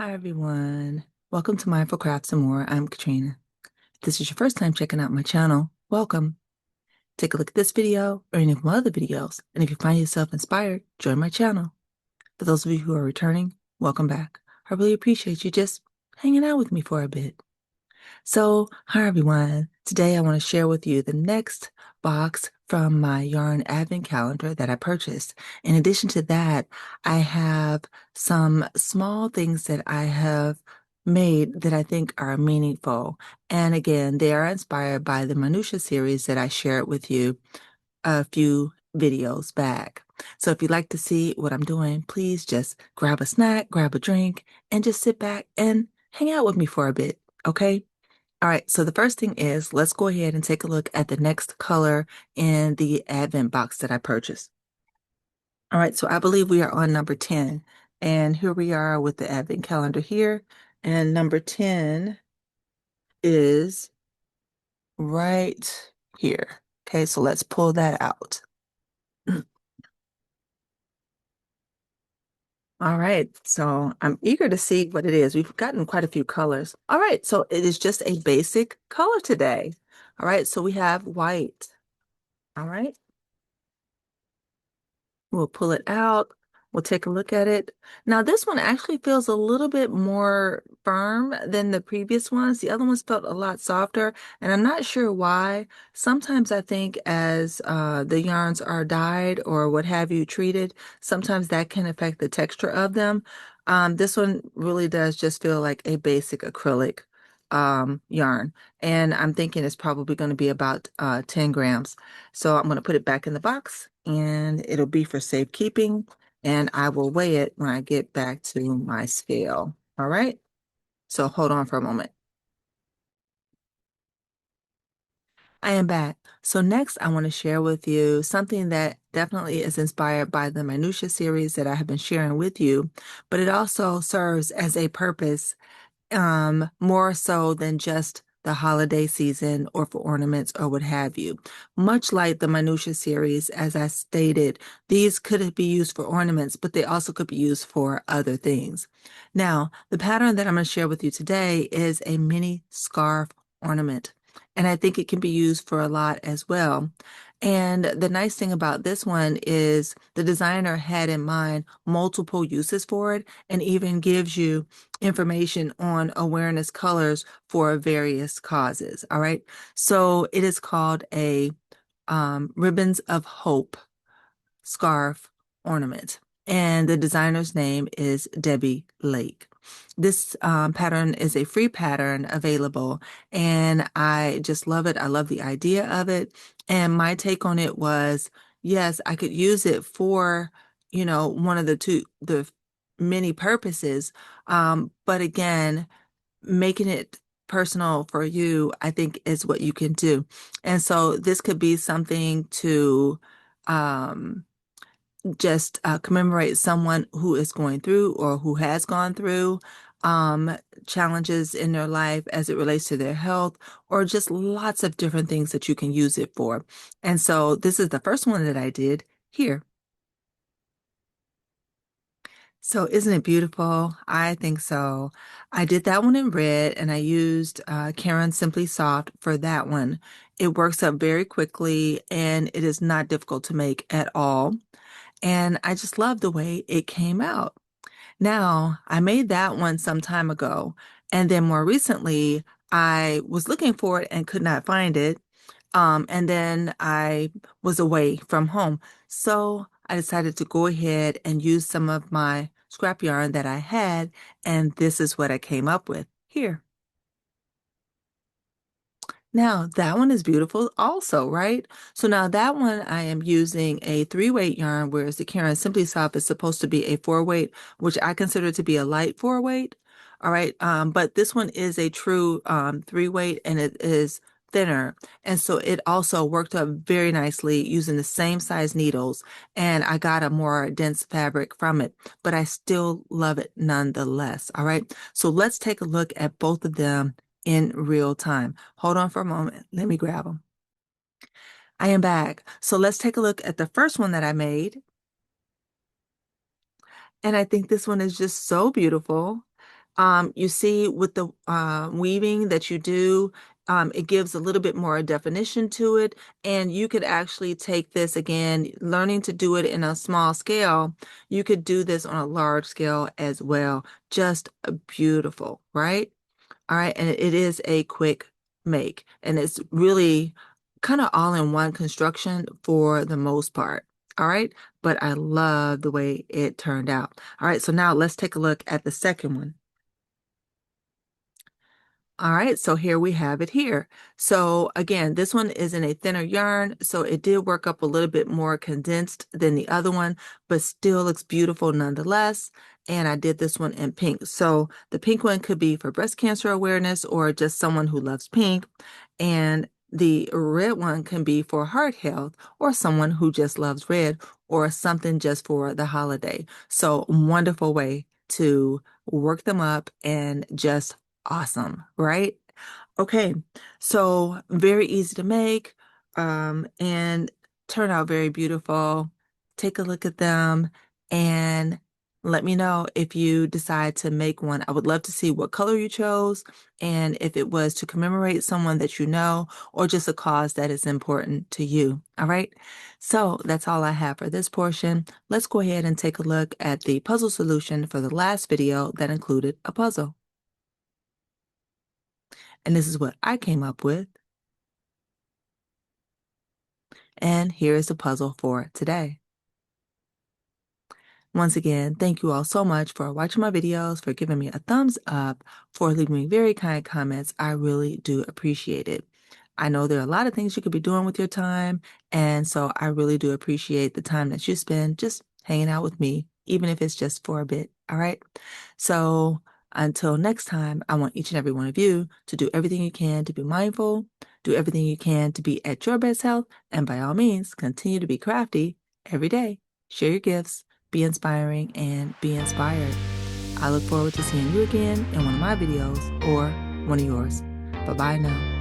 Hi, everyone. Welcome to Mindful Crafts and More. I'm Katrina. If this is your first time checking out my channel, welcome. Take a look at this video or any of my other videos, and if you find yourself inspired, join my channel. For those of you who are returning, welcome back. I really appreciate you just hanging out with me for a bit. So, hi everyone. Today I want to share with you the next box from my yarn advent calendar that I purchased. In addition to that, I have some small things that I have made that I think are meaningful. And again, they are inspired by the Minutia series that I shared with you a few videos back. So if you'd like to see what I'm doing, please just grab a snack, grab a drink, and just sit back and hang out with me for a bit, okay? All right, so the first thing is let's go ahead and take a look at the next color in the advent box that I purchased. All right, so I believe we are on number 10. And here we are with the advent calendar here. And number 10 is right here. Okay, so let's pull that out. All right, so I'm eager to see what it is. We've gotten quite a few colors. All right, so it is just a basic color today. All right, so we have white. All right. We'll pull it out. We'll take a look at it. Now, this one actually feels a little bit more firm than the previous ones. The other ones felt a lot softer, and I'm not sure why. Sometimes I think as the yarns are dyed or what have you treated, sometimes that can affect the texture of them. This one really does just feel like a basic acrylic yarn, and I'm thinking it's probably going to be about 10 grams. So I'm going to put it back in the box and it'll be for safekeeping. And I will weigh it when I get back to my scale. All right. So hold on for a moment. I am back. So next, I want to share with you something that definitely is inspired by the Minutia series that I have been sharing with you, but it also serves as a purpose more so than just the holiday season or for ornaments or what have you. Much like the Minutia series, as I stated, these could be used for ornaments, but they also could be used for other things. Now, the pattern that I'm going to share with you today is a mini scarf ornament, and I think it can be used for a lot as well. And the nice thing about this one is the designer had in mind multiple uses for it and even gives you information on awareness colors for various causes. All right. So it is called a Ribbons of Hope scarf ornament. And the designer's name is Debbie Lake. This pattern is a free pattern available, and I just love it. I love the idea of it. And my take on it was, yes, I could use it for, one of the many purposes. But again, making it personal for you, I think is what you can do. And so this could be something to, um, just commemorate someone who is going through or who has gone through um, challenges in their life as it relates to their health, or just lots of different things that you can use it for. And so this is the first one that I did here. So isn't it beautiful? I think so. I did that one in red and I used Karen Simply Soft for that one. It works up very quickly and it is not difficult to make at all. And I just love the way it came out. Now, I made that one some time ago, and then more recently, I was looking for it and could not find it. And then I was away from home. So I decided to go ahead and use some of my scrap yarn that I had, and this is what I came up with here. Now, that one is beautiful also, right? So now that one I am using a 3-weight yarn, whereas the Karen Simply Soft is supposed to be a 4-weight, which I consider to be a light 4-weight. All right. But this one is a true 3-weight and it is thinner. And so it also worked up very nicely using the same size needles. And I got a more dense fabric from it, but I still love it nonetheless. All right. So let's take a look at both of them in real time. Hold on for a moment. Let me grab them. I am back. So let's take a look at the first one that I made. And I think this one is just so beautiful. You see with the weaving that you do, it gives a little bit more definition to it. And you could actually take this again, learning to do it in a small scale. You could do this on a large scale as well. Just beautiful, right? All right, and it is a quick make, and it's really kind of all in one construction for the most part. All right, but I love the way it turned out. All right, so now let's take a look at the second one. All right, so here we have it here. So again, this one is in a thinner yarn, so it did work up a little bit more condensed than the other one, but still looks beautiful nonetheless. And I did this one in pink. So the pink one could be for breast cancer awareness or just someone who loves pink. And the red one can be for heart health or someone who just loves red or something just for the holiday. So wonderful way to work them up and just awesome, right? Okay, so very easy to make, and turn out very beautiful. Take a look at them and let me know if you decide to make one. I would love to see what color you chose and if it was to commemorate someone that you know or just a cause that is important to you. All right, so that's all I have for this portion. Let's go ahead and take a look at the puzzle solution for the last video that included a puzzle. And this is what I came up with. And here is the puzzle for today. Once again, thank you all so much for watching my videos, for giving me a thumbs up, for leaving me very kind comments. I really do appreciate it. I know there are a lot of things you could be doing with your time, and so I really do appreciate the time that you spend just hanging out with me, even if it's just for a bit. All right. So until next time, I want each and every one of you to do everything you can to be mindful, do everything you can to be at your best health, and by all means, continue to be crafty every day. Share your gifts, be inspiring, and be inspired. I look forward to seeing you again in one of my videos or one of yours. Bye-bye now.